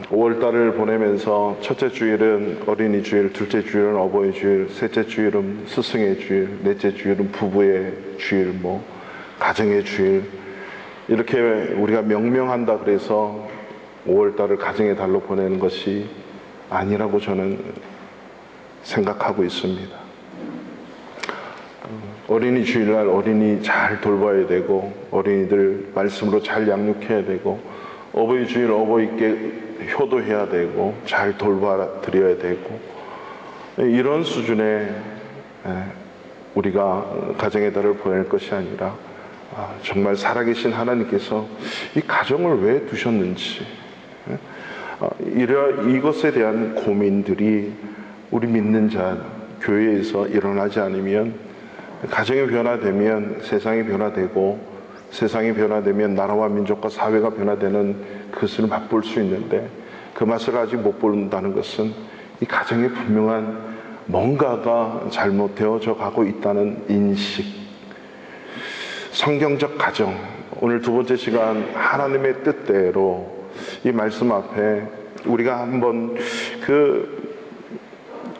5월달을 보내면서 첫째 주일은 어린이 주일, 둘째 주일은 어버이 주일, 셋째 주일은 스승의 주일, 넷째 주일은 부부의 주일, 가정의 주일, 이렇게 우리가 명명한다 그래서 5월달을 가정의 달로 보내는 것이 아니라고 저는 생각하고 있습니다. 어린이 주일날 어린이 잘 돌봐야 되고, 어린이들 말씀으로 잘 양육해야 되고, 어버이 주일 어버이께 효도해야 되고, 잘 돌봐드려야 되고, 이런 수준의 우리가 가정의 달을 보낼 것이 아니라 정말 살아계신 하나님께서 이 가정을 왜 두셨는지, 이것에 대한 고민들이 우리 믿는 자 교회에서 일어나지 않으면, 가정이 변화되면 세상이 변화되고, 세상이 변화되면 나라와 민족과 사회가 변화되는 그것을 맛볼 수 있는데, 그 맛을 아직 못 본다는 것은 이 가정에 분명한 뭔가가 잘못되어져 가고 있다는 인식. 성경적 가정, 오늘 두 번째 시간 하나님의 뜻대로, 이 말씀 앞에 우리가 한번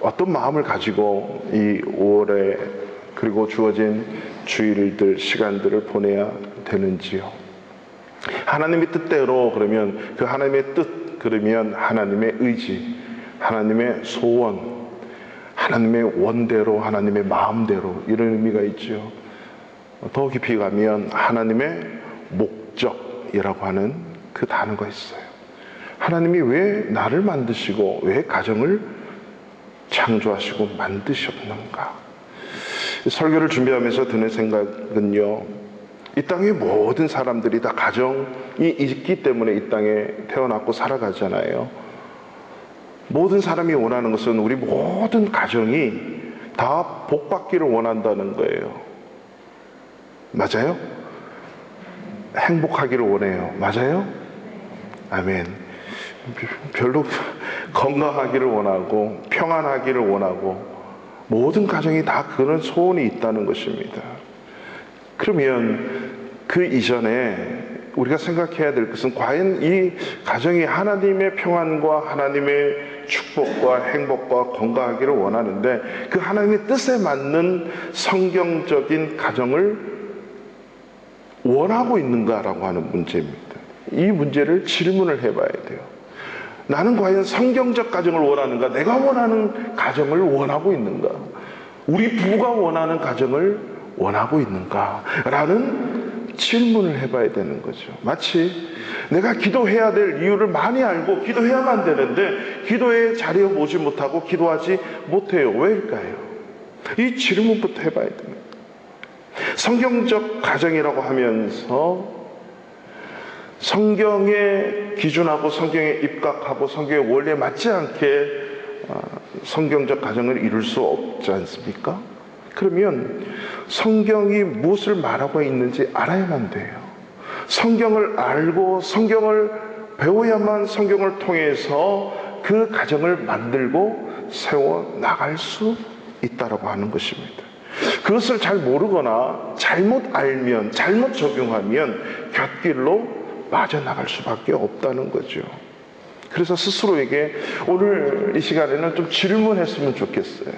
어떤 마음을 가지고 이 5월에 그리고 주어진 주일들, 시간들을 보내야 되는지요. 하나님의 뜻대로, 그러면 그 하나님의 뜻, 그러면 하나님의 의지, 하나님의 소원, 하나님의 원대로, 하나님의 마음대로, 이런 의미가 있죠. 더 깊이 가면 하나님의 목적이라고 하는 그 단어가 있어요. 하나님이 왜 나를 만드시고 왜 가정을 창조하시고 만드셨는가. 설교를 준비하면서 드는 생각은요, 이 땅의 모든 사람들이 다 가정이 있기 때문에 이 땅에 태어났고 살아가잖아요. 모든 사람이 원하는 것은 우리 모든 가정이 다 복받기를 원한다는 거예요. 맞아요? 행복하기를 원해요. 맞아요? 아멘. 별로 건강하기를 원하고 평안하기를 원하고, 모든 가정이 다 그런 소원이 있다는 것입니다. 그러면 그 이전에 우리가 생각해야 될 것은, 과연 이 가정이 하나님의 평안과 하나님의 축복과 행복과 건강하기를 원하는데, 그 하나님의 뜻에 맞는 성경적인 가정을 원하고 있는가라고 하는 문제입니다. 이 문제를 질문을 해봐야 돼요. 나는 과연 성경적 가정을 원하는가? 내가 원하는 가정을 원하고 있는가? 우리 부부가 원하는 가정을 원하고 있는가? 라는 질문을 해봐야 되는 거죠. 마치 내가 기도해야 될 이유를 많이 알고 기도해야만 되는데 기도에 자리에 오지 못하고 기도하지 못해요. 왜일까요? 이 질문부터 해봐야 됩니다. 성경적 가정이라고 하면서 성경에 기준하고 성경에 입각하고 성경의 원리에 맞지 않게 성경적 가정을 이룰 수 없지 않습니까? 그러면 성경이 무엇을 말하고 있는지 알아야만 돼요. 성경을 알고 성경을 배워야만 성경을 통해서 그 가정을 만들고 세워 나갈 수 있다라고 하는 것입니다. 그것을 잘 모르거나 잘못 알면, 잘못 적용하면 곁길로 빠져나갈 수밖에 없다는 거죠. 그래서 스스로에게 오늘 이 시간에는 좀 질문했으면 좋겠어요.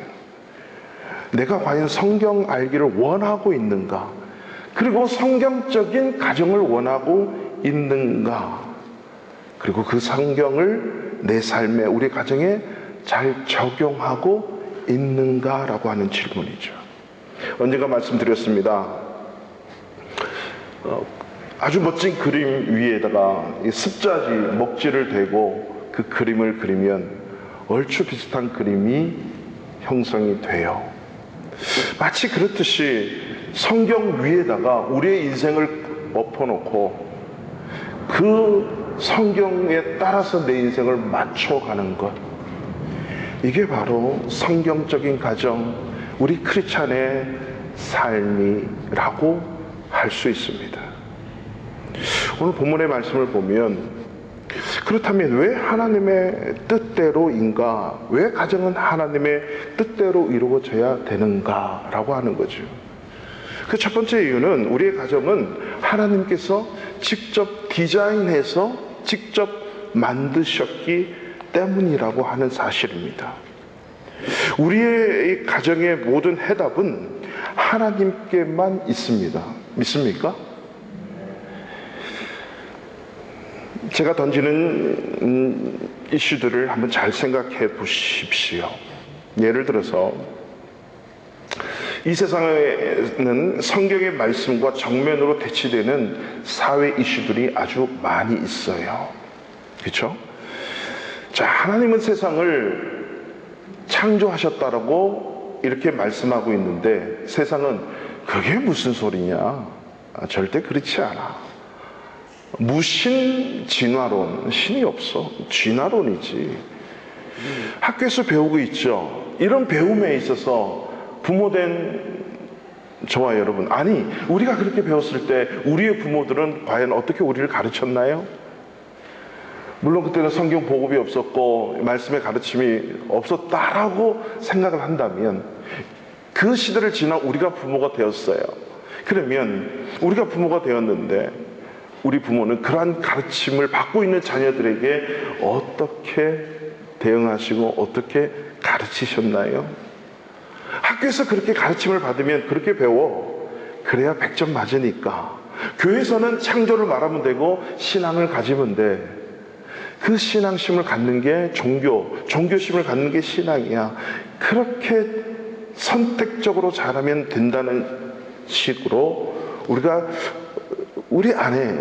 내가 과연 성경 알기를 원하고 있는가? 그리고 성경적인 가정을 원하고 있는가? 그리고 그 성경을 내 삶에, 우리 가정에 잘 적용하고 있는가라고 하는 질문이죠. 언젠가 말씀드렸습니다. 아주 멋진 그림 위에다가 습자지, 먹지를 대고 그 그림을 그리면 얼추 비슷한 그림이 형성이 돼요. 마치 그렇듯이 성경 위에다가 우리의 인생을 엎어놓고 그 성경에 따라서 내 인생을 맞춰가는 것, 이게 바로 성경적인 가정, 우리 크리스찬의 삶이라고 할 수 있습니다. 오늘 본문의 말씀을 보면, 그렇다면 왜 하나님의 뜻대로인가? 왜 가정은 하나님의 뜻대로 이루어져야 되는가? 라고 하는 거죠. 그 첫 번째 이유는, 우리의 가정은 하나님께서 직접 디자인해서 직접 만드셨기 때문이라고 하는 사실입니다. 우리의 가정의 모든 해답은 하나님께만 있습니다. 믿습니까? 제가 던지는 이슈들을 한번 잘 생각해 보십시오. 예를 들어서 이 세상에는 성경의 말씀과 정면으로 대치되는 사회 이슈들이 아주 많이 있어요. 그렇죠? 자, 하나님은 세상을 창조하셨다라고 이렇게 말씀하고 있는데 세상은 그게 무슨 소리냐? 절대 그렇지 않아. 무신 진화론, 신이 없어. 진화론이지. 학교에서 배우고 있죠. 이런 배움에 있어서 부모된 저와 여러분, 아니 우리가 그렇게 배웠을 때 우리의 부모들은 과연 어떻게 우리를 가르쳤나요? 물론 그때는 성경 보급이 없었고 말씀의 가르침이 없었다라고 생각을 한다면 그 시대를 지나 우리가 부모가 되었어요. 그러면 우리가 부모가 되었는데 우리 부모는 그러한 가르침을 받고 있는 자녀들에게 어떻게 대응하시고 어떻게 가르치셨나요? 학교에서 그렇게 가르침을 받으면 그렇게 배워. 그래야 100점 맞으니까. 교회에서는 창조를 말하면 되고 신앙을 가지면 돼. 그 신앙심을 갖는 게 종교심을 갖는 게 신앙이야. 그렇게 선택적으로 잘하면 된다는 식으로 우리가 우리 안에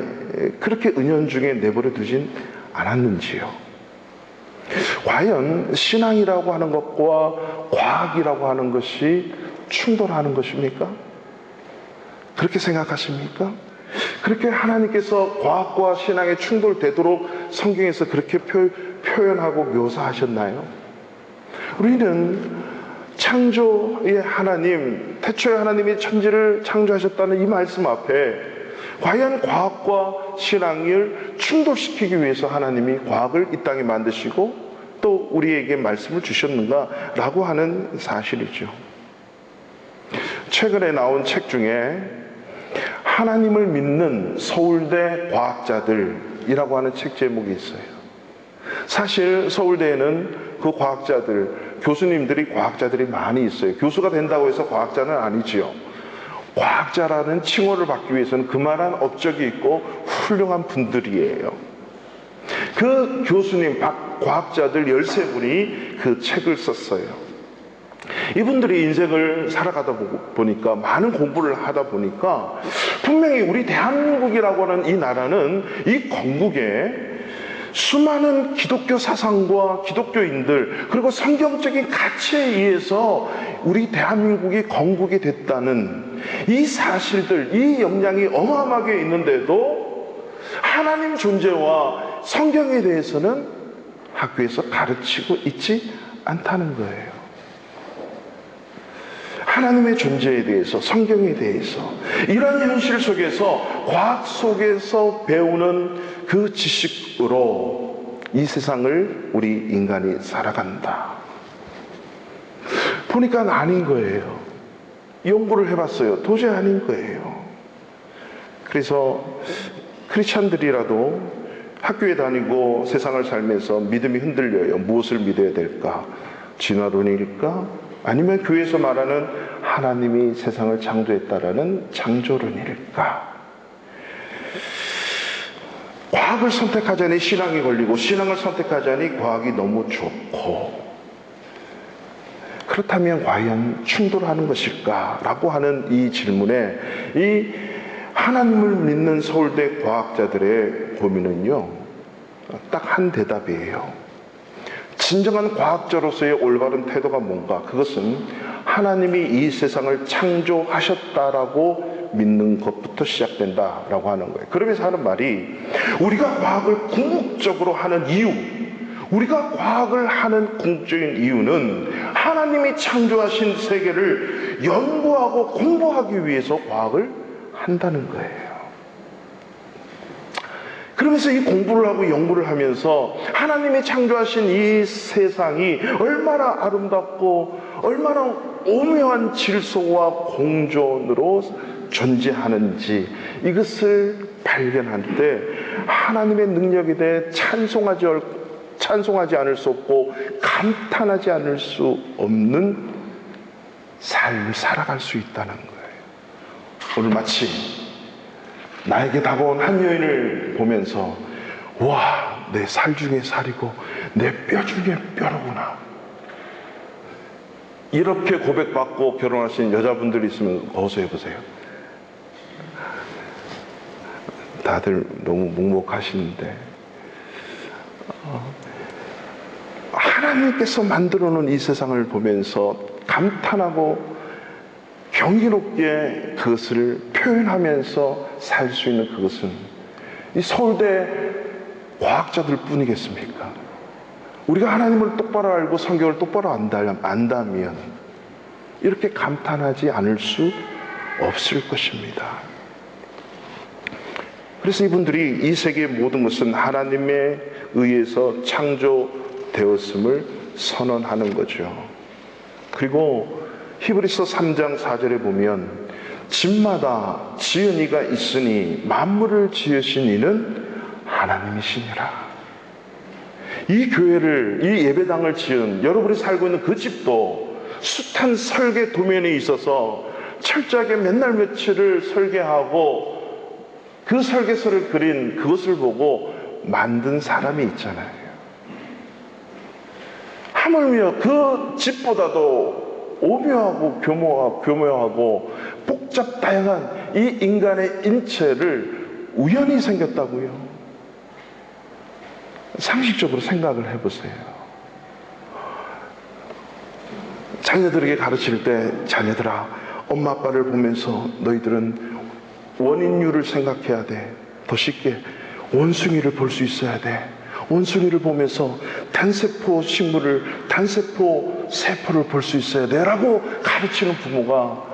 그렇게 은연중에 내버려 두진 않았는지요. 과연 신앙이라고 하는 것과 과학이라고 하는 것이 충돌하는 것입니까? 그렇게 생각하십니까? 그렇게 하나님께서 과학과 신앙에 충돌되도록 성경에서 그렇게 표현하고 묘사하셨나요? 우리는 창조의 하나님, 태초에 하나님이 천지를 창조하셨다는 이 말씀 앞에 과연 과학과 신앙을 충돌시키기 위해서 하나님이 과학을 이 땅에 만드시고 또 우리에게 말씀을 주셨는가라고 하는 사실이죠. 최근에 나온 책 중에 하나님을 믿는 서울대 과학자들이라고 하는 책 제목이 있어요. 사실 서울대에는 그 과학자들, 교수님들이 과학자들이 많이 있어요. 교수가 된다고 해서 과학자는 아니지요. 과학자라는 칭호를 받기 위해서는 그만한 업적이 있고 훌륭한 분들이에요. 그 교수님, 과학자들 13분이 그 책을 썼어요. 이분들이 인생을 살아가다 보니까 많은 공부를 하다 보니까 분명히 우리 대한민국이라고 하는 이 나라는 이 건국에 수많은 기독교 사상과 기독교인들 그리고 성경적인 가치에 의해서 우리 대한민국이 건국이 됐다는 이 사실들, 이 역량이 어마어마하게 있는데도 하나님 존재와 성경에 대해서는 학교에서 가르치고 있지 않다는 거예요. 하나님의 존재에 대해서, 성경에 대해서 이런 현실 속에서 과학 속에서 배우는 그 지식으로 이 세상을 우리 인간이 살아간다. 보니까 아닌 거예요. 연구를 해봤어요. 도저히 아닌 거예요. 그래서 크리스찬들이라도 학교에 다니고 세상을 살면서 믿음이 흔들려요. 무엇을 믿어야 될까? 진화론일까? 아니면 교회에서 말하는 하나님이 세상을 창조했다라는 창조론일까? 과학을 선택하자니 신앙이 걸리고 신앙을 선택하자니 과학이 너무 좋고 그렇다면 과연 충돌하는 것일까? 라고 하는 이 질문에 이 하나님을 믿는 서울대 과학자들의 고민은요 딱 한 대답이에요. 진정한 과학자로서의 올바른 태도가 뭔가? 그것은 하나님이 이 세상을 창조하셨다라고 믿는 것부터 시작된다라고 하는 거예요. 그러면서 하는 말이 우리가 과학을 궁극적으로 하는 이유, 우리가 과학을 하는 궁극적인 이유는 하나님이 창조하신 세계를 연구하고 공부하기 위해서 과학을 한다는 거예요. 그러면서 이 공부를 하고 연구를 하면서 하나님이 창조하신 이 세상이 얼마나 아름답고 얼마나 오묘한 질서와 공존으로 존재하는지 이것을 발견할 때 하나님의 능력에 대해 찬송하지 않을 수 없고 감탄하지 않을 수 없는 삶을 살아갈 수 있다는 거예요. 오늘 마치 나에게 다가온 한 여인을 보면서 와, 내 살 중에 살이고 내 뼈 중에 뼈로구나, 이렇게 고백받고 결혼하신 여자분들이 있으면 어서 해보세요. 다들 너무 묵묵하시는데 하나님께서 만들어 놓은 이 세상을 보면서 감탄하고 경이롭게 그것을 표현하면서 살 수 있는 그것은 이 서울대 과학자들 뿐이겠습니까? 우리가 하나님을 똑바로 알고 성경을 똑바로 안다면 이렇게 감탄하지 않을 수 없을 것입니다. 그래서 이분들이 이 세계의 모든 것은 하나님에 의해서 창조되었음을 선언하는 거죠. 그리고 히브리서 3장 4절에 보면 집마다 지은 이가 있으니 만물을 지으신 이는 하나님이시니라. 이 교회를, 이 예배당을 지은 여러분이 살고 있는 그 집도 숱한 설계 도면에 있어서 철저하게 맨날 며칠을 설계하고 그 설계서를 그린 그것을 보고 만든 사람이 있잖아요. 하물며 그 집보다도 오묘하고 교묘하고 복잡 다양한 이 인간의 인체를 우연히 생겼다고요. 상식적으로 생각을 해보세요. 자녀들에게 가르칠 때 자녀들아, 엄마 아빠를 보면서 너희들은 원인율을 생각해야 돼. 더 쉽게 원숭이를 볼 수 있어야 돼. 원숭이를 보면서 단세포 식물을, 단세포 세포를 볼 수 있어야 돼 라고 가르치는 부모가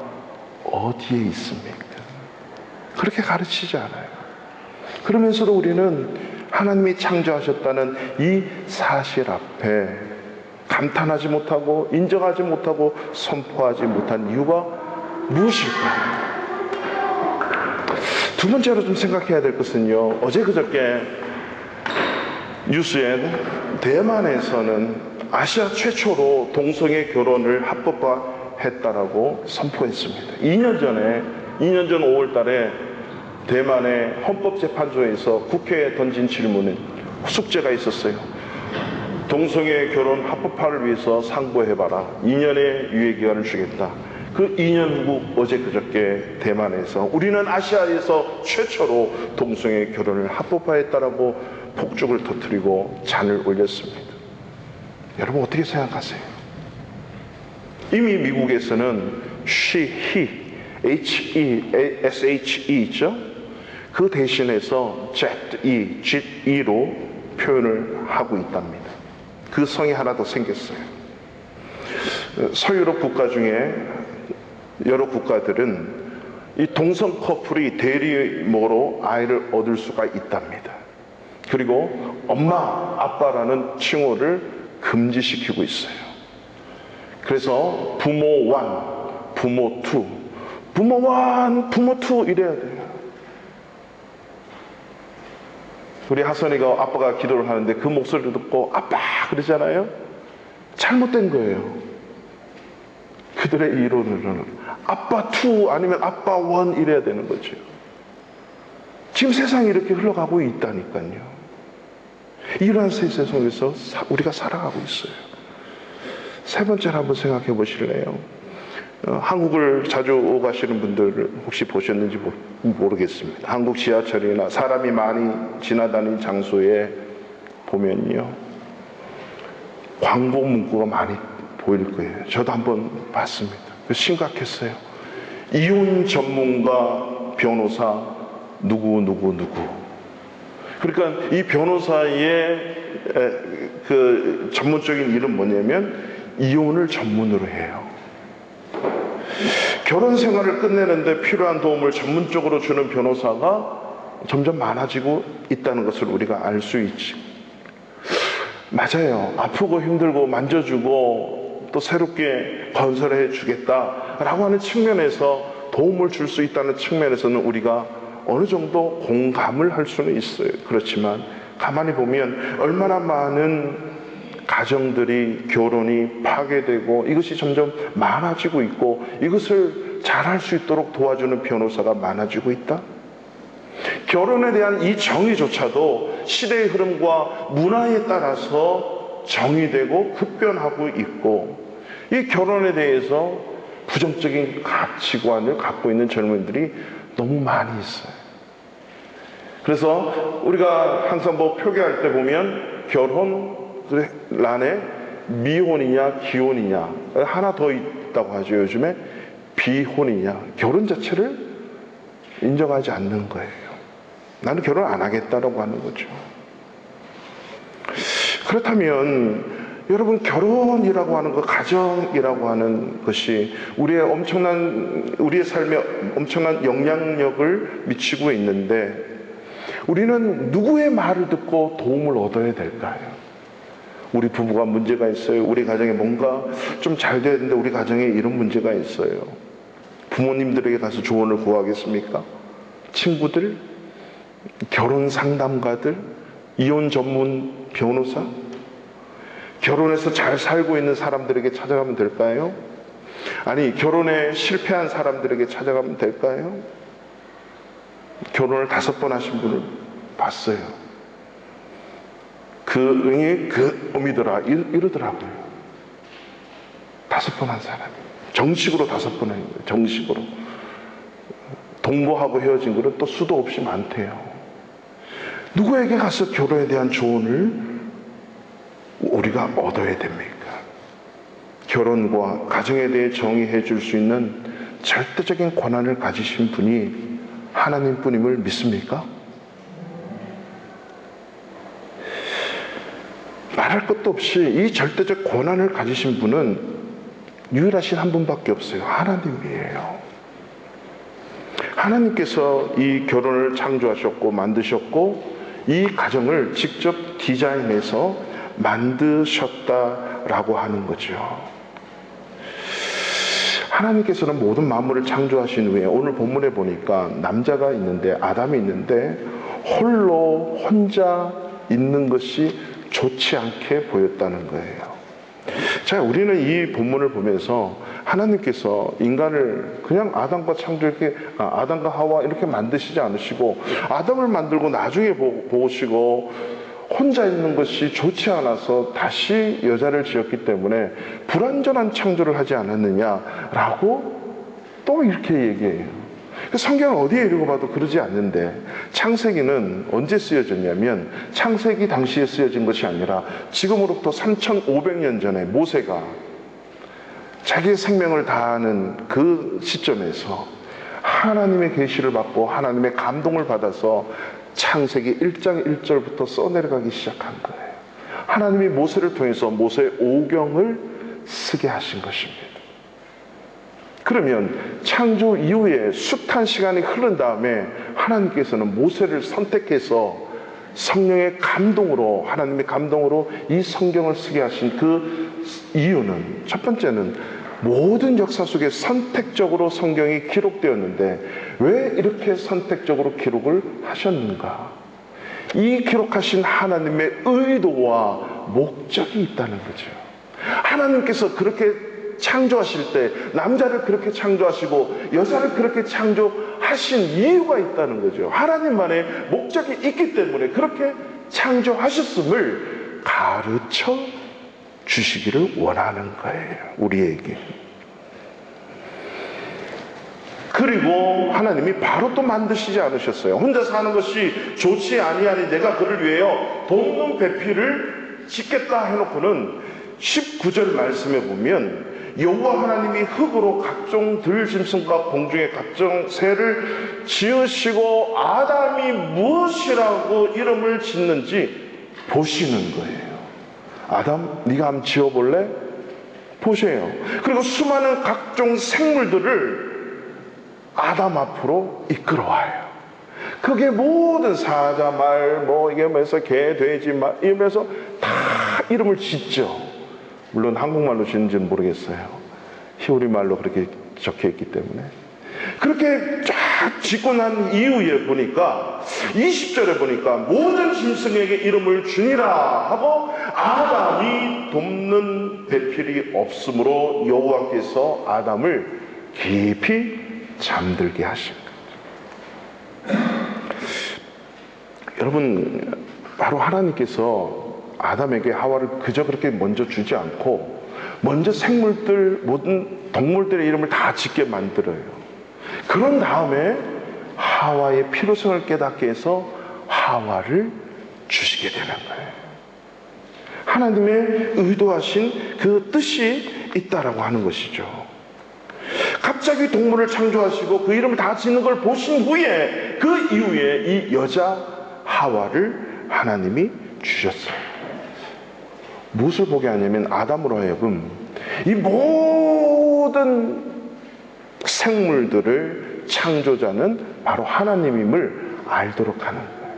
어디에 있습니까? 그렇게 가르치지 않아요. 그러면서도 우리는 하나님이 창조하셨다는 이 사실 앞에 감탄하지 못하고 인정하지 못하고 선포하지 못한 이유가 무엇일까요? 두 번째로 좀 생각해야 될 것은요, 어제 그저께 뉴스에 대만에서는 아시아 최초로 동성애 결혼을 합법화했다라고 선포했습니다. 2년 전 5월 달에 대만의 헌법재판소에서 국회에 던진 질문은 숙제가 있었어요. 동성애 결혼 합법화를 위해서 상고해봐라. 2년의 유예기간을 주겠다. 그 2년 후 어제 그저께 대만에서 우리는 아시아에서 최초로 동성애 결혼을 합법화했다라고 폭죽을 터뜨리고 잔을 올렸습니다. 여러분 어떻게 생각하세요? 이미 미국에서는 she, he, he 있죠? 그 대신해서 jet-e로 표현을 하고 있답니다. 그 성이 하나 더 생겼어요. 서유럽 국가 중에 여러 국가들은 이 동성 커플이 대리모로 아이를 얻을 수가 있답니다. 그리고 엄마, 아빠라는 칭호를 금지시키고 있어요. 그래서 부모 1, 부모 2, 부모 1, 부모 2 이래야 돼요. 우리 하선이가 아빠가 기도를 하는데 그 목소리를 듣고 아빠 그러잖아요. 잘못된 거예요. 그들의 이론으로는 아빠 2 아니면 아빠 1 이래야 되는 거죠. 지금 세상이 이렇게 흘러가고 있다니까요. 이러한 세상 속에서 우리가 살아가고 있어요. 세 번째로 한번 생각해 보실래요? 한국을 자주 오가시는 분들 혹시 보셨는지 모르겠습니다. 한국 지하철이나 사람이 많이 지나다니는 장소에 보면요, 광고 문구가 많이 보일 거예요. 저도 한번 봤습니다. 심각했어요. 이혼 전문가 변호사 누구. 그러니까 이 변호사의 그 전문적인 일은 뭐냐면 이혼을 전문으로 해요. 결혼 생활을 끝내는데 필요한 도움을 전문적으로 주는 변호사가 점점 많아지고 있다는 것을 우리가 알 수 있지. 맞아요. 아프고 힘들고 만져주고 또 새롭게 건설해 주겠다라고 하는 측면에서 도움을 줄 수 있다는 측면에서는 우리가 어느 정도 공감을 할 수는 있어요. 그렇지만 가만히 보면 얼마나 많은 가정들이, 결혼이 파괴되고 이것이 점점 많아지고 있고, 이것을 잘할 수 있도록 도와주는 변호사가 많아지고 있다. 결혼에 대한 이 정의조차도 시대의 흐름과 문화에 따라서 정의되고 급변하고 있고, 이 결혼에 대해서 부정적인 가치관을 갖고 있는 젊은이들이 너무 많이 있어요. 그래서 우리가 항상 뭐 표기할 때 보면 결혼란에 미혼이냐 기혼이냐 하나 더 있다고 하죠. 요즘에 비혼이냐, 결혼 자체를 인정하지 않는 거예요. 나는 결혼 안 하겠다라고 하는 거죠. 그렇다면 여러분, 결혼이라고 하는 것, 가정이라고 하는 것이 우리의 삶에 엄청난 영향력을 미치고 있는데, 우리는 누구의 말을 듣고 도움을 얻어야 될까요? 우리 부부가 문제가 있어요. 우리 가정에 뭔가 좀 잘 돼야 되는데 우리 가정에 이런 문제가 있어요. 부모님들에게 가서 조언을 구하겠습니까? 친구들, 결혼 상담가들, 이혼 전문 변호사, 결혼해서 잘 살고 있는 사람들에게 찾아가면 될까요? 아니, 결혼에 실패한 사람들에게 찾아가면 될까요? 결혼을 5번 하신 분을 봤어요. 그 응이 그 어미더라 이러더라고요. 5번 한 사람이 정식으로 5번 한 거예요. 정식으로. 동거하고 헤어진 거는 또 수도 없이 많대요. 누구에게 가서 결혼에 대한 조언을 우리가 얻어야 됩니까? 결혼과 가정에 대해 정의해 줄 수 있는 절대적인 권한을 가지신 분이 하나님뿐임을 믿습니까? 말할 것도 없이 이 절대적 권한을 가지신 분은 유일하신 한 분밖에 없어요. 하나님이에요. 하나님께서 이 결혼을 창조하셨고 만드셨고, 이 가정을 직접 디자인해서 만드셨다라고 하는 거죠. 하나님께서는 모든 만물을 창조하신 후에 오늘 본문에 보니까 남자가 있는데, 아담이 있는데 혼자 있는 것이 좋지 않게 보였다는 거예요. 자, 우리는 이 본문을 보면서 하나님께서 인간을 그냥 아담과 아담과 하와 이렇게 만드시지 않으시고, 아담을 만들고 나중에 보시고 혼자 있는 것이 좋지 않아서 다시 여자를 지었기 때문에 불완전한 창조를 하지 않았느냐라고 또 이렇게 얘기해요. 성경을 어디에 읽어봐도 그러지 않는데, 창세기는 언제 쓰여졌냐면 창세기 당시에 쓰여진 것이 아니라 지금으로부터 3,500년 전에 모세가 자기의 생명을 다하는 그 시점에서 하나님의 계시를 받고 하나님의 감동을 받아서 창세기 1장 1절부터 써내려가기 시작한 거예요. 하나님이 모세를 통해서 모세의 오경을 쓰게 하신 것입니다. 그러면 창조 이후에 숱한 시간이 흐른 다음에 하나님께서는 모세를 선택해서 성령의 감동으로, 하나님의 감동으로 이 성경을 쓰게 하신 그 이유는, 첫 번째는 모든 역사 속에 선택적으로 성경이 기록되었는데 왜 이렇게 선택적으로 기록을 하셨는가? 이 기록하신 하나님의 의도와 목적이 있다는 거죠. 하나님께서 그렇게 창조하실 때 남자를 그렇게 창조하시고 여자를 그렇게 창조하신 이유가 있다는 거죠. 하나님만의 목적이 있기 때문에 그렇게 창조하셨음을 가르쳐 주시기를 원하는 거예요, 우리에게. 그리고 하나님이 바로 또 만드시지 않으셨어요. 혼자 사는 것이 좋지 아니하니 내가 그를 위하여 돕는 배필을 짓겠다 해놓고는 19절 말씀에 보면 여호와 하나님이 흙으로 각종 들짐승과 공중의 각종 새를 지으시고 아담이 무엇이라고 이름을 짓는지 보시는 거예요. 아담, 네가 한번 지어볼래? 보세요. 그리고 수많은 각종 생물들을 아담 앞으로 이끌어와요. 그게 모든 사자, 말, 이게 뭐해서 개, 돼지, 말 이러면서 다 이름을 짓죠. 물론 한국말로 짓는지는 모르겠어요. 히브리 말로 그렇게 적혀 있기 때문에. 그렇게 쫙 다 짓고 난 이후에 보니까 20절에 보니까 모든 짐승에게 이름을 주니라 하고 아담이 돕는 배필이 없으므로 여호와께서 아담을 깊이 잠들게 하신 거예요. 여러분, 바로 하나님께서 아담에게 하와를 그저 그렇게 먼저 주지 않고 먼저 생물들, 모든 동물들의 이름을 다 짓게 만들어요. 그런 다음에 하와의 필요성을 깨닫게 해서 하와를 주시게 되는 거예요. 하나님의 의도하신 그 뜻이 있다라고 하는 것이죠. 갑자기 동물을 창조하시고 그 이름을 다 짓는 걸 보신 후에, 그 이후에 이 여자 하와를 하나님이 주셨어요. 무엇을 보게 하냐면 아담으로 하여금 이 모든 생물들을 창조자는 바로 하나님임을 알도록 하는 거예요.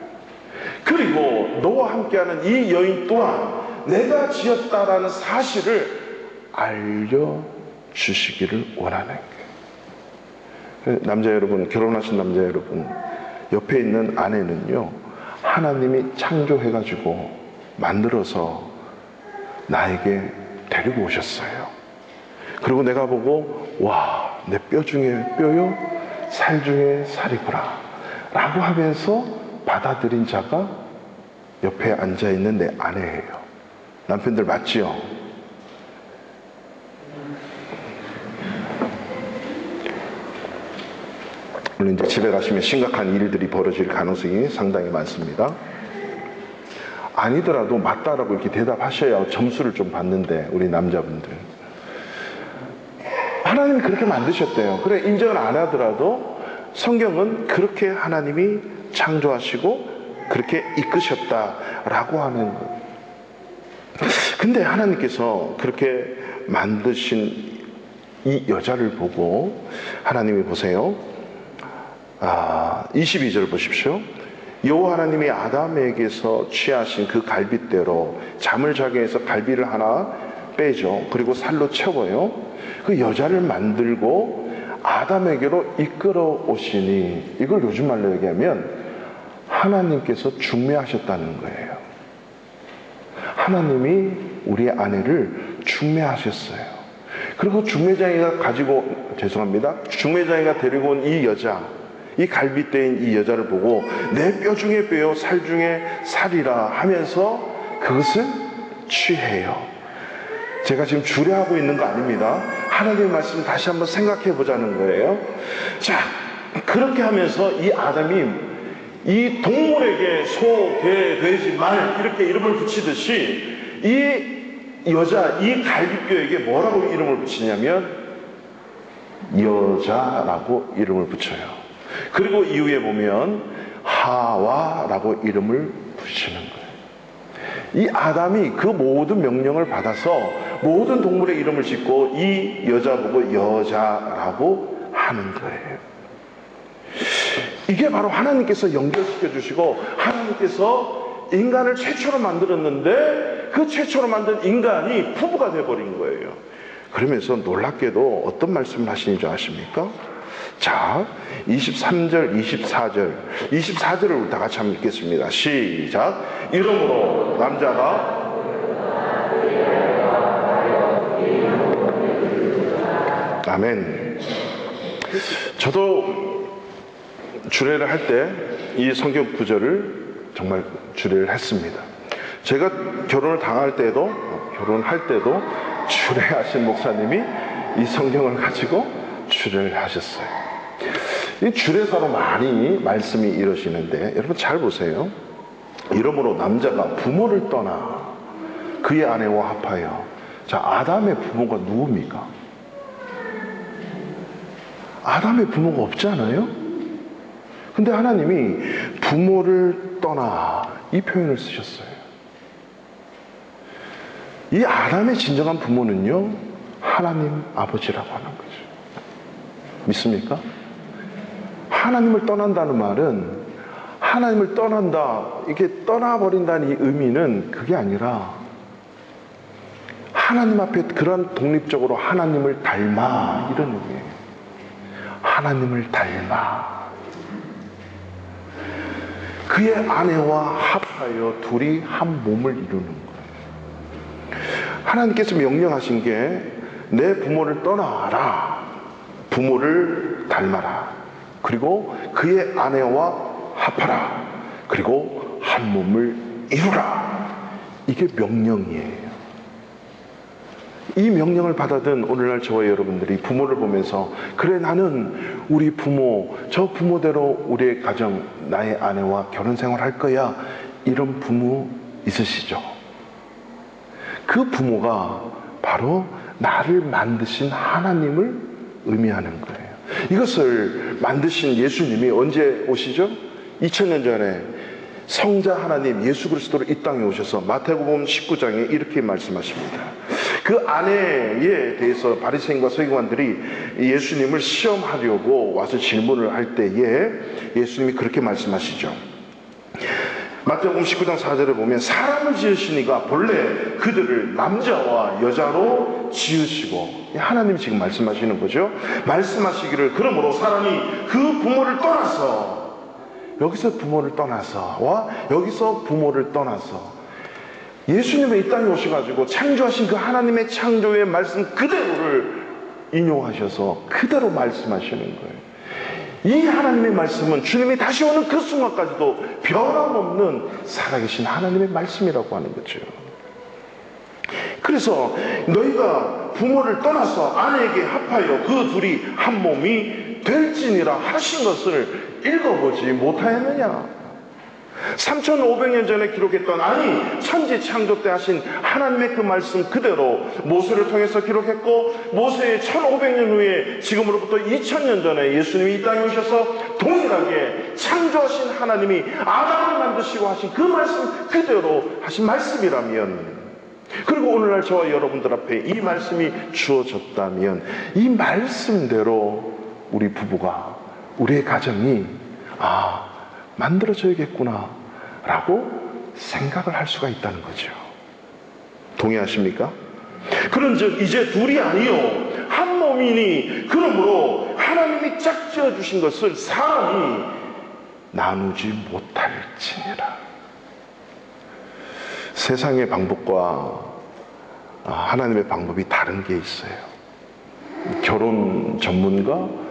그리고 너와 함께하는 이 여인 또한 내가 지었다라는 사실을 알려주시기를 원하는 거예요. 남자 여러분, 결혼하신 남자 여러분, 옆에 있는 아내는요, 하나님이 창조해가지고 만들어서 나에게 데리고 오셨어요. 그리고 내가 보고, 와, 내 뼈 중에 뼈요, 살 중에 살이구나 라고 하면서 받아들인 자가 옆에 앉아있는 내 아내예요. 남편들 맞지요? 물론 이제 집에 가시면 심각한 일들이 벌어질 가능성이 상당히 많습니다. 아니더라도 맞다라고 이렇게 대답하셔야 점수를 좀 받는데, 우리 남자분들. 하나님이 그렇게 만드셨대요. 그래, 인정을 안 하더라도 성경은 그렇게 하나님이 창조하시고 그렇게 이끄셨다라고 하는 거예요. 근데 하나님께서 그렇게 만드신 이 여자를 보고 하나님이 보세요. 22절 보십시오. 여호와 하나님이 아담에게서 취하신 그 갈빗대로 잠을 자게 해서 갈비를 하나 빼죠. 그리고 살로 채워요. 그 여자를 만들고 아담에게로 이끌어 오시니, 이걸 요즘 말로 얘기하면 하나님께서 중매하셨다는 거예요. 하나님이 우리의 아내를 중매하셨어요. 그리고 중매장이가 데리고 온 이 여자, 이 갈빗대인 이 여자를 보고 내 뼈 중에 뼈요, 살 중에 살이라 하면서 그것을 취해요. 제가 지금 주례하고 있는 거 아닙니다. 하나님의 말씀 다시 한번 생각해 보자는 거예요. 자, 그렇게 하면서 이 아담이 이 동물에게 소, 개, 돼지, 말 이렇게 이름을 붙이듯이 이 여자, 이 갈비뼈에게 뭐라고 이름을 붙이냐면 여자라고 이름을 붙여요. 그리고 이후에 보면 하와라고 이름을 붙이는 거예요. 이 아담이 그 모든 명령을 받아서 모든 동물의 이름을 짓고 이 여자 보고 여자라고 하는 거예요. 이게 바로 하나님께서 연결시켜 주시고, 하나님께서 인간을 최초로 만들었는데 그 최초로 만든 인간이 부부가 되어버린 거예요. 그러면서 놀랍게도 어떤 말씀을 하시는 줄 아십니까? 자, 23절, 24절을 다 같이 한번 읽겠습니다. 시작. 이러므로 남자가 아멘. 저도 주례를 할 때 이 성경 구절을 정말 주례를 했습니다. 제가 결혼할 때도 주례하신 목사님이 이 성경을 가지고 주례를 하셨어요. 이 주례사로 많이 말씀이 이루어지는데, 여러분 잘 보세요. 이러므로 남자가 부모를 떠나 그의 아내와 합하여. 자, 아담의 부모가 누굽니까? 아담의 부모가 없잖아요. 근데 하나님이 부모를 떠나 이 표현을 쓰셨어요. 이 아담의 진정한 부모는요, 하나님 아버지라고 하는 거죠. 믿습니까? 하나님을 떠난다는 말은, 하나님을 떠난다, 이게 떠나버린다는 이 의미는 그게 아니라 하나님 앞에 그런 독립적으로 하나님을 닮아, 이런 의미예요. 하나님을 닮아. 그의 아내와 합하여 둘이 한 몸을 이루는 거예요. 하나님께서 명령하신 게 내 부모를 떠나라, 부모를 닮아라, 그리고 그의 아내와 합하라, 그리고 한 몸을 이루라. 이게 명령이에요. 이 명령을 받아든 오늘날 저와 여러분들이 부모를 보면서, 그래, 나는 우리 부모, 저 부모대로 우리의 가정, 나의 아내와 결혼 생활할 거야, 이런 부모 있으시죠? 그 부모가 바로 나를 만드신 하나님을 의미하는 거예요. 이것을 만드신 예수님이 언제 오시죠? 2000년 전에 성자 하나님 예수 그리스도로 이 땅에 오셔서 마태복음 19장에 이렇게 말씀하십니다. 그 아내에 대해서 바리새인과 서기관들이 예수님을 시험하려고 와서 질문을 할 때에 예수님이 그렇게 말씀하시죠. 마태복음 19장 4절에 보면, 사람을 지으시니가 본래 그들을 남자와 여자로 지으시고, 하나님이 지금 말씀하시는 거죠. 말씀하시기를, 그러므로 사람이 그 부모를 떠나서, 여기서 부모를 떠나서 여기서 부모를 떠나서 예수님이 이 땅에 오셔가지고 창조하신 그 하나님의 창조의 말씀 그대로를 인용하셔서 그대로 말씀하시는 거예요. 이 하나님의 말씀은 주님이 다시 오는 그 순간까지도 변함없는 살아계신 하나님의 말씀이라고 하는 거죠. 그래서 너희가 부모를 떠나서 아내에게 합하여 그 둘이 한 몸이 될지니라 하신 것을 읽어보지 못하였느냐? 3500년 전에 기록했던, 아니 천지 창조 때 하신 하나님의 그 말씀 그대로 모세를 통해서 기록했고, 모세의 1500년 후에 지금으로부터 2000년 전에 예수님이 이 땅에 오셔서 동일하게 창조하신 하나님이 아담을 만드시고 하신 그 말씀 그대로 하신 말씀이라면, 그리고 오늘날 저와 여러분들 앞에 이 말씀이 주어졌다면, 이 말씀대로 우리 부부가, 우리의 가정이 만들어져야겠구나 라고 생각을 할 수가 있다는 거죠. 동의하십니까? 그런즉 이제 둘이 아니요 한 몸이니, 그러므로 하나님이 짝지어 주신 것을 사람이 나누지 못할지니라. 세상의 방법과 하나님의 방법이 다른 게 있어요. 결혼 전문가,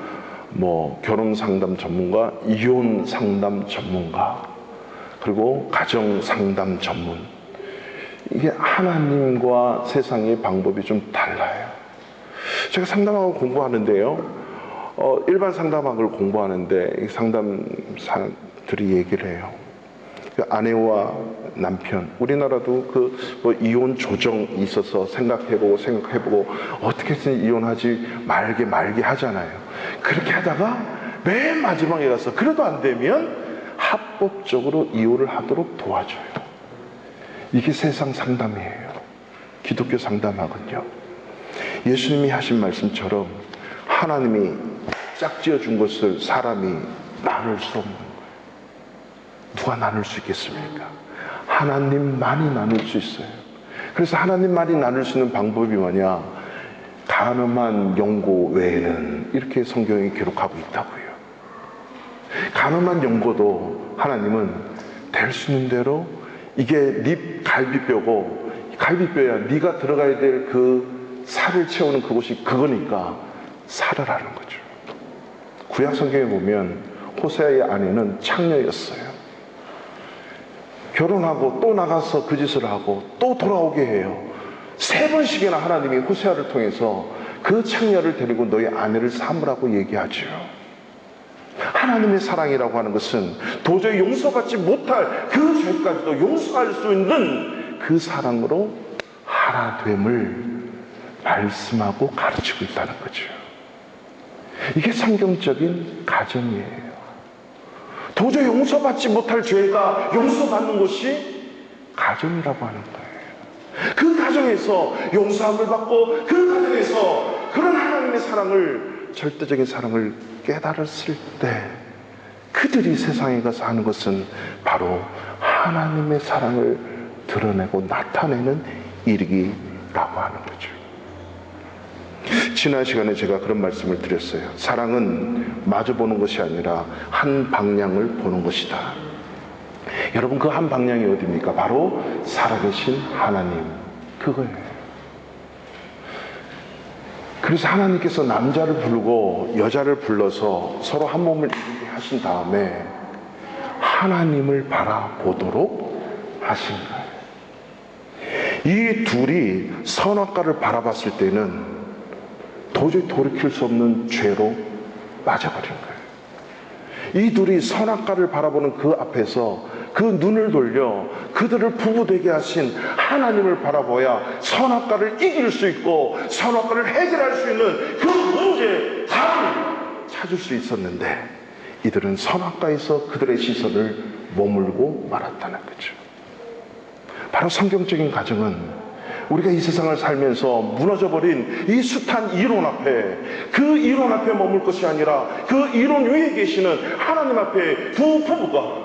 결혼 상담 전문가, 이혼 상담 전문가, 그리고 가정 상담 전문. 이게 하나님과 세상의 방법이 좀 달라요. 제가 상담학을 공부하는데요, 일반 상담학을 공부하는데 상담사들이 얘기를 해요. 아내와 남편, 우리나라도 이혼 조정이 있어서 생각해보고 어떻게 해서 이혼하지 말게 하잖아요. 그렇게 하다가 맨 마지막에 가서 그래도 안 되면 합법적으로 이혼을 하도록 도와줘요. 이게 세상 상담이에요. 기독교 상담학은요, 예수님이 하신 말씀처럼 하나님이 짝지어 준 것을 사람이 나눌 수 없는 거예요. 누가 나눌 수 있겠습니까? 하나님만이 나눌 수 있어요. 그래서 하나님만이 나눌 수 있는 방법이 뭐냐? 간음한 영고 외에는, 이렇게 성경이 기록하고 있다고요. 간음한 영고도 하나님은 될 수 있는 대로, 이게 네 갈비뼈고, 갈비뼈야 네가 들어가야 될 그 살을 채우는 그곳이 그거니까 살을 하는 거죠. 구약 성경에 보면 호세아의 아내는 창녀였어요. 결혼하고 또 나가서 그 짓을 하고 또 돌아오게 해요. 3번씩이나 하나님이 호세아를 통해서 그 창녀를 데리고 너의 아내를 삼으라고 얘기하죠. 하나님의 사랑이라고 하는 것은 도저히 용서받지 못할 그 죄까지도 용서할 수 있는 그 사랑으로 하나됨을 말씀하고 가르치고 있다는 거죠. 이게 성경적인 가정이에요. 도저히 용서받지 못할 죄가 용서받는 것이 가정이라고 하는 거예요. 그 가정에서 용서함을 받고, 그 가정에서 그런 하나님의 사랑을, 절대적인 사랑을 깨달았을 때 그들이 세상에 가서 하는 것은 바로 하나님의 사랑을 드러내고 나타내는 일이라고 하는 거죠. 지난 시간에 제가 그런 말씀을 드렸어요. 사랑은 마주보는 것이 아니라 한 방향을 보는 것이다. 여러분, 그 한 방향이 어디입니까? 바로 살아계신 하나님, 그거예요. 그래서 하나님께서 남자를 부르고 여자를 불러서 서로 한 몸을 이루게 하신 다음에 하나님을 바라보도록 하신 거예요. 이 둘이 선악과를 바라봤을 때는 도저히 돌이킬 수 없는 죄로 빠져버린 거예요. 이 둘이 선악과를 바라보는 그 앞에서 그 눈을 돌려 그들을 부부되게 하신 하나님을 바라봐야 선악과를 이길 수 있고 선악과를 해결할 수 있는 그 문제, 답을 찾을 수 있었는데, 이들은 선악과에서 그들의 시선을 머물고 말았다는 거죠. 바로 성경적인 가정은 우리가 이 세상을 살면서 무너져버린 이 숱한 이론 앞에, 그 이론 앞에 머물 것이 아니라 그 이론 위에 계시는 하나님 앞에 두 부부가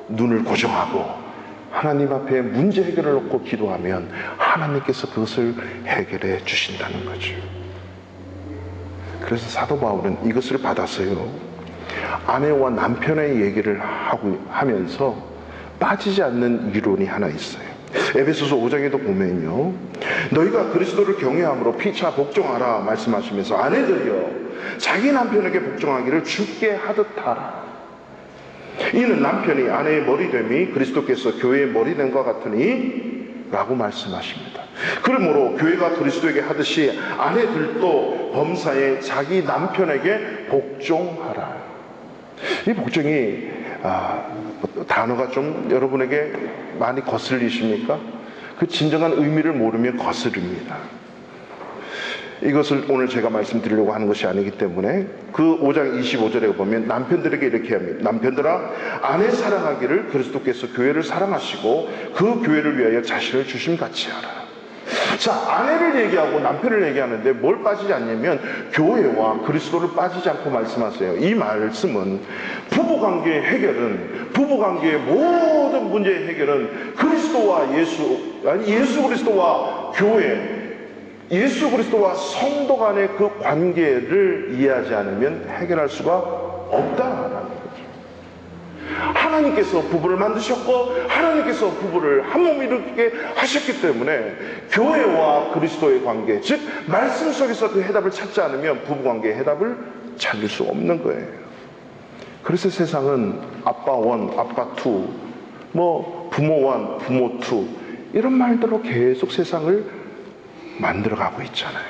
눈을 고정하고 하나님 앞에 문제 해결을 놓고 기도하면 하나님께서 그것을 해결해 주신다는 거죠. 그래서 사도 바울은 이것을 받아서요, 아내와 남편의 얘기를 하면서 빠지지 않는 이론이 하나 있어요. 에베소서 5장에도 보면요, 너희가 그리스도를 경외함으로 피차 복종하라 말씀하시면서 아내들이여 자기 남편에게 복종하기를 주께 하듯 하라. 이는 남편이 아내의 머리됨이 그리스도께서 교회의 머리됨과 같으니 라고 말씀하십니다. 그러므로 교회가 그리스도에게 하듯이 아내들도 범사에 자기 남편에게 복종하라. 이 복종이 단어가 좀 여러분에게 많이 거슬리십니까? 그 진정한 의미를 모르면 거스릅니다. 이것을 오늘 제가 말씀드리려고 하는 것이 아니기 때문에 그 5장 25절에 보면 남편들에게 이렇게 합니다. 남편들아 아내 사랑하기를 그리스도께서 교회를 사랑하시고 그 교회를 위하여 자신을 주심같이 하라. 자, 아내를 얘기하고 남편을 얘기하는데 뭘 빠지지 않냐면 교회와 그리스도를 빠지지 않고 말씀하세요. 이 말씀은 부부관계의 해결은, 부부관계의 모든 문제의 해결은 그리스도와 예수 그리스도와 교회, 예수 그리스도와 성도 간의 그 관계를 이해하지 않으면 해결할 수가 없다라는 거죠. 하나님께서 부부를 만드셨고 하나님께서 부부를 한 몸 이루게 하셨기 때문에 교회와 그리스도의 관계, 즉 말씀 속에서 그 해답을 찾지 않으면 부부관계의 해답을 찾을 수 없는 거예요. 그래서 세상은 아빠 원, 아빠 투, 뭐 부모 원, 부모 투, 이런 말대로 계속 세상을 만들어가고 있잖아요.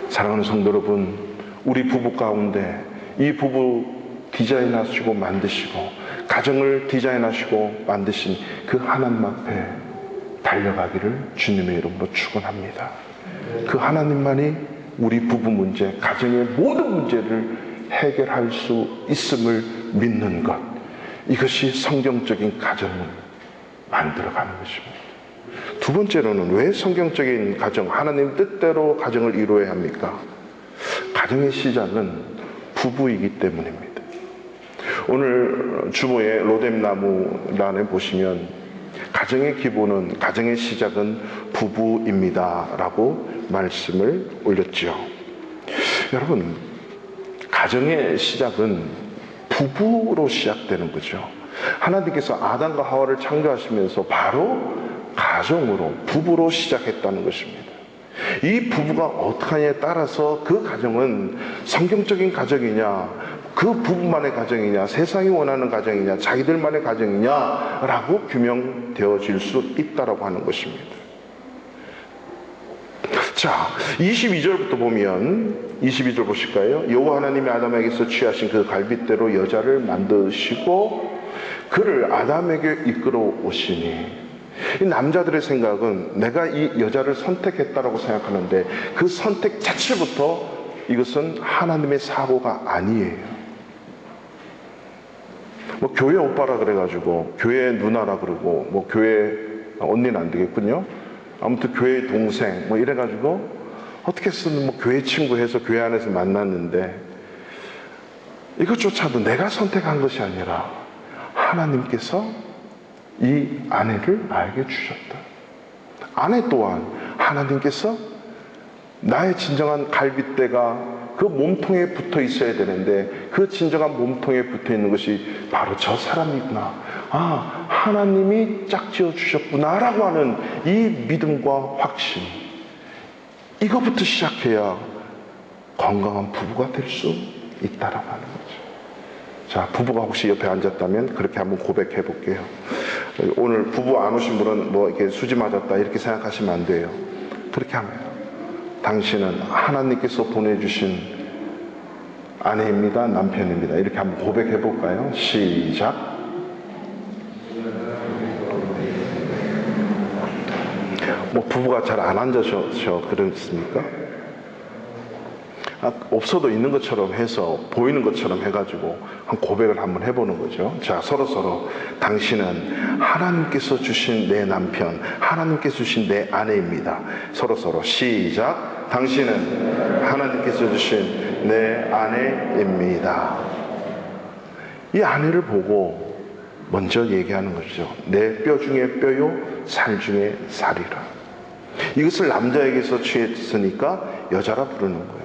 사랑하는 성도 여러분, 우리 부부 가운데 이 부부 디자인하시고 만드시고 가정을 디자인하시고 만드신 그 하나님 앞에 달려가기를 주님의 이름으로 축원합니다. 그 하나님만이 우리 부부 문제, 가정의 모든 문제를 해결할 수 있음을 믿는 것, 이것이 성경적인 가정을 만들어가는 것입니다. 두 번째로는 왜 성경적인 가정, 하나님 뜻대로 가정을 이루어야 합니까? 가정의 시작은 부부이기 때문입니다. 오늘 주보의 로뎀나무란에 보시면 가정의 기본은, 가정의 시작은 부부입니다 라고 말씀을 올렸죠. 여러분, 가정의 시작은 부부로 시작되는 거죠. 하나님께서 아담과 하와를 창조하시면서 바로 가정으로, 부부로 시작했다는 것입니다. 이 부부가 어떻게 하냐에 따라서 그 가정은 성경적인 가정이냐, 그 부부만의 가정이냐, 세상이 원하는 가정이냐, 자기들만의 가정이냐라고 규명되어질 수 있다라고 하는 것입니다. 자, 22절부터 보면, 22절 보실까요? 여호와 하나님이 아담에게서 취하신 그 갈빗대로 여자를 만드시고 그를 아담에게 이끌어 오시니, 이 남자들의 생각은 내가 이 여자를 선택했다라고 생각하는데 그 선택 자체부터 이것은 하나님의 사고가 아니에요. 뭐 교회 오빠라 그래가지고 교회 누나라 그러고, 뭐 교회 언니는 안 되겠군요. 아무튼 교회 동생 뭐 이래가지고 어떻게 쓰는 뭐 교회 친구 해서 교회 안에서 만났는데, 이것조차도 내가 선택한 것이 아니라 하나님께서 이 아내를 나에게 주셨다. 아내 또한 하나님께서 나의 진정한 갈빗대가 그 몸통에 붙어 있어야 되는데 그 진정한 몸통에 붙어 있는 것이 바로 저 사람이구나. 아, 하나님이 짝지어 주셨구나 라고 하는 이 믿음과 확신, 이거부터 시작해야 건강한 부부가 될 수 있다라고 하는 거죠. 자, 부부가 혹시 옆에 앉았다면 그렇게 한번 고백해 볼게요. 오늘 부부 안 오신 분은 뭐 이렇게 수지 맞았다 이렇게 생각하시면 안 돼요. 그렇게 합니다. 당신은 하나님께서 보내주신 아내입니다, 남편입니다. 이렇게 한번 고백해 볼까요? 시작. 뭐 부부가 잘 안 앉으셔 그렇습니까? 없어도 있는 것처럼 해서 보이는 것처럼 해가지고 한 고백을 한번 해보는 거죠. 자, 서로 당신은 하나님께서 주신 내 남편, 하나님께서 주신 내 아내입니다. 서로 시작. 당신은 하나님께서 주신 내 아내입니다. 이 아내를 보고 먼저 얘기하는 것이죠. 내 뼈 중에 뼈요, 살 중에 살이라. 이것을 남자에게서 취했으니까 여자라 부르는 거예요.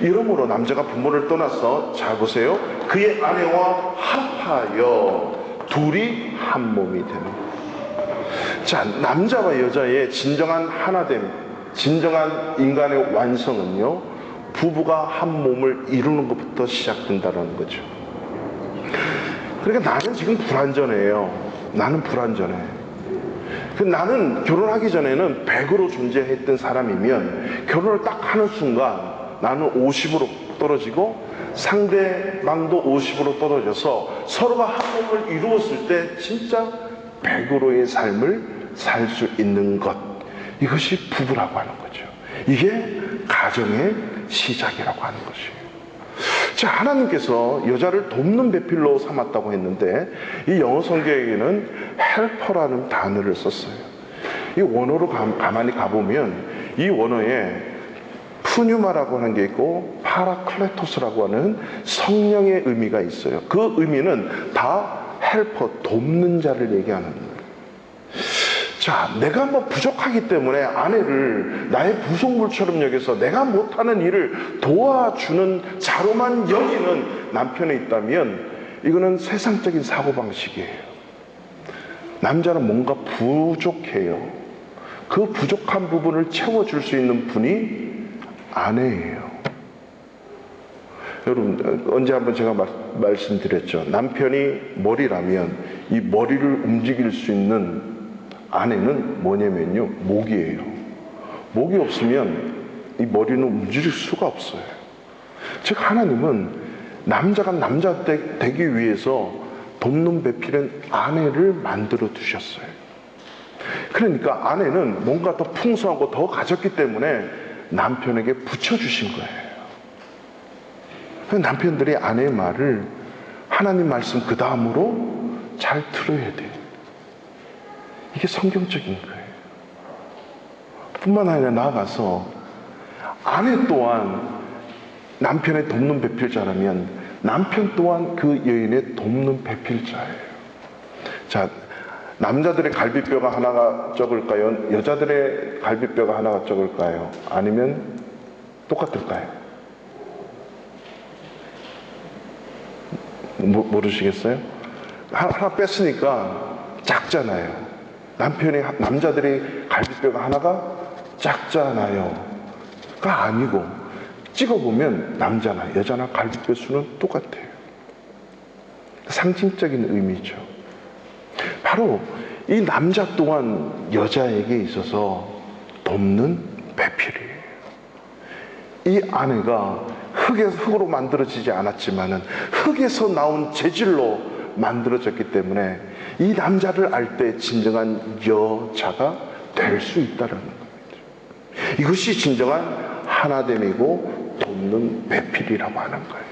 이러므로 남자가 부모를 떠나서, 잘 보세요, 그의 아내와 합하여 둘이 한 몸이 되는 거예요. 자, 남자와 여자의 진정한 하나됨, 진정한 인간의 완성은요, 부부가 한 몸을 이루는 것부터 시작된다는 거죠. 그러니까 나는 지금 불완전해요. 나는 불완전해. 나는 결혼하기 전에는 100으로 존재했던 사람이면 결혼을 딱 하는 순간 나는 50으로 떨어지고 상대방도 50으로 떨어져서 서로가 한 몸을 이루었을 때 진짜 100으로의 삶을 살 수 있는 것, 이것이 부부라고 하는 거죠. 이게 가정의 시작이라고 하는 것이에요. 자, 하나님께서 여자를 돕는 배필로 삼았다고 했는데 이 영어 성경에는 헬퍼라는 단어를 썼어요. 이 원어로 가만히 가보면 이 원어에 푸뉴마라고 하는 게 있고 파라클레토스라고 하는 성령의 의미가 있어요. 그 의미는 다 헬퍼, 돕는 자를 얘기하는 거예요. 자, 내가 뭐 부족하기 때문에 아내를 나의 부속물처럼 여겨서 내가 못하는 일을 도와주는 자로만 여기는 남편이 있다면 이거는 세상적인 사고방식이에요. 남자는 뭔가 부족해요. 그 부족한 부분을 채워줄 수 있는 분이 아내예요. 여러분, 언제 한번 제가 말씀드렸죠. 남편이 머리라면 이 머리를 움직일 수 있는 아내는 뭐냐면요, 목이에요. 목이 없으면 이 머리는 움직일 수가 없어요. 즉 하나님은 남자가 남자 되기 위해서 돕는 배필은 아내를 만들어 두셨어요. 그러니까 아내는 뭔가 더 풍성하고 더 가졌기 때문에 남편에게 붙여주신 거예요. 남편들이 아내의 말을 하나님 말씀 그 다음으로 잘 들어야 돼요. 이게 성경적인 거예요. 뿐만 아니라 나아가서 아내 또한 남편의 돕는 배필자라면 남편 또한 그 여인의 돕는 배필자예요. 자, 남자들의 갈비뼈가 하나가 적을까요? 여자들의 갈비뼈가 하나가 적을까요? 아니면 똑같을까요? 모르시겠어요? 하나 뺐으니까 작잖아요. 남자들의 갈비뼈가 하나가 작잖아요. 가 아니고 찍어보면 남자나 여자나 갈비뼈 수는 똑같아요. 상징적인 의미죠. 바로 이 남자 또한 여자에게 있어서 돕는 배필이에요. 이 아내가 흙으로 만들어지지 않았지만은 흙에서 나온 재질로 만들어졌기 때문에 이 남자를 알 때 진정한 여자가 될 수 있다는 겁니다. 이것이 진정한 하나됨이고 돕는 배필이라고 하는 거예요.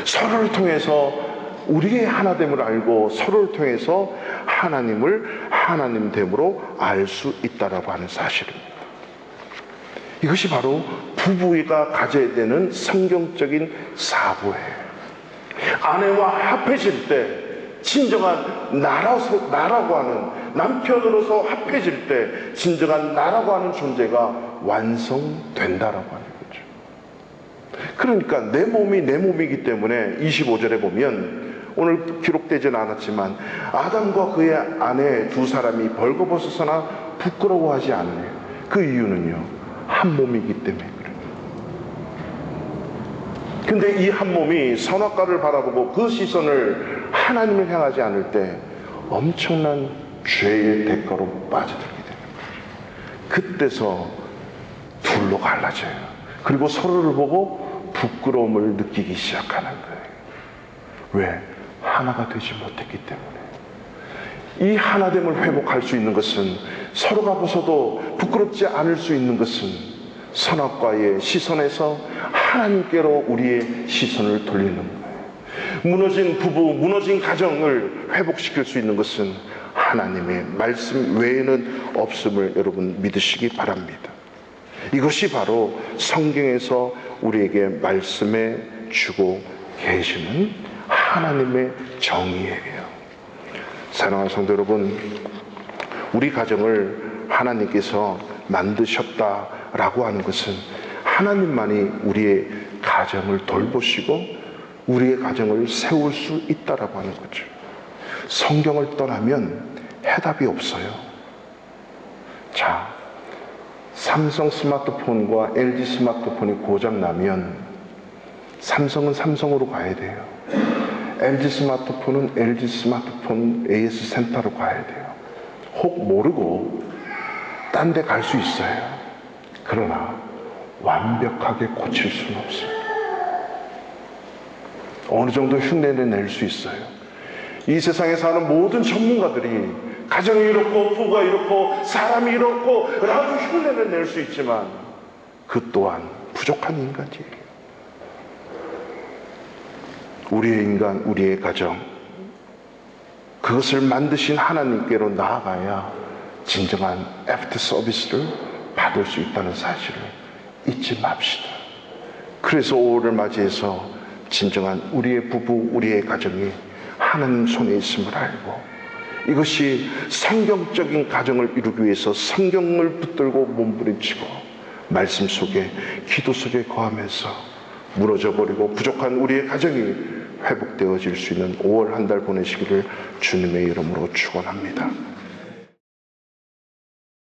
서로를 통해서 우리의 하나됨을 알고 서로를 통해서 하나님을 하나님됨으로 알 수 있다라고 하는 사실입니다. 이것이 바로 부부가 가져야 되는 성경적인 사고예요. 아내와 합해질 때 진정한 나라고 하는, 남편으로서 합해질 때 진정한 나라고 하는 존재가 완성된다라고 하는 거죠. 그러니까 내 몸이 내 몸이기 때문에 25절에 보면 오늘 기록되지는 않았지만 아담과 그의 아내 두 사람이 벌거벗어서나 부끄러워하지 않네요. 그 이유는요, 한 몸이기 때문에 그래요. 근데 이 한 몸이 선악과를 바라보고 그 시선을 하나님을 향하지 않을 때 엄청난 죄의 대가로 빠져들게 되는 거예요. 그때서 둘로 갈라져요. 그리고 서로를 보고 부끄러움을 느끼기 시작하는 거예요. 왜? 하나가 되지 못했기 때문에. 이 하나됨을 회복할 수 있는 것은, 서로가 벗어도 부끄럽지 않을 수 있는 것은 선악과의 시선에서 하나님께로 우리의 시선을 돌리는 거예요. 무너진 부부, 무너진 가정을 회복시킬 수 있는 것은 하나님의 말씀 외에는 없음을 여러분 믿으시기 바랍니다. 이것이 바로 성경에서 우리에게 말씀해 주고 계시는 하나님의 정의예요. 사랑하는 성도 여러분, 우리 가정을 하나님께서 만드셨다라고 하는 것은 하나님만이 우리의 가정을 돌보시고 우리의 가정을 세울 수 있다라고 하는 거죠. 성경을 떠나면 해답이 없어요. 자, 삼성 스마트폰과 LG 스마트폰이 고장나면 삼성은 삼성으로 가야 돼요. LG 스마트폰은 LG 스마트폰 AS 센터로 가야 돼요. 혹 모르고 딴 데 갈 수 있어요. 그러나 완벽하게 고칠 수는 없어요. 어느 정도 흉내는 낼 수 있어요. 이 세상에 사는 모든 전문가들이 가정이 이렇고 부부가 이렇고 사람이 이렇고 라고 흉내는 낼 수 있지만 그 또한 부족한 인간이에요. 우리의 인간, 우리의 가정, 그것을 만드신 하나님께로 나아가야 진정한 애프터 서비스를 받을 수 있다는 사실을 잊지 맙시다. 그래서 5월을 맞이해서 진정한 우리의 부부, 우리의 가정이 하나님 손에 있음을 알고, 이것이 성경적인 가정을 이루기 위해서 성경을 붙들고 몸부림치고 말씀 속에, 기도 속에 거하면서 무너져버리고 부족한 우리의 가정이 회복되어질 수 있는 5월 한 달 보내시기를 주님의 이름으로 축원합니다.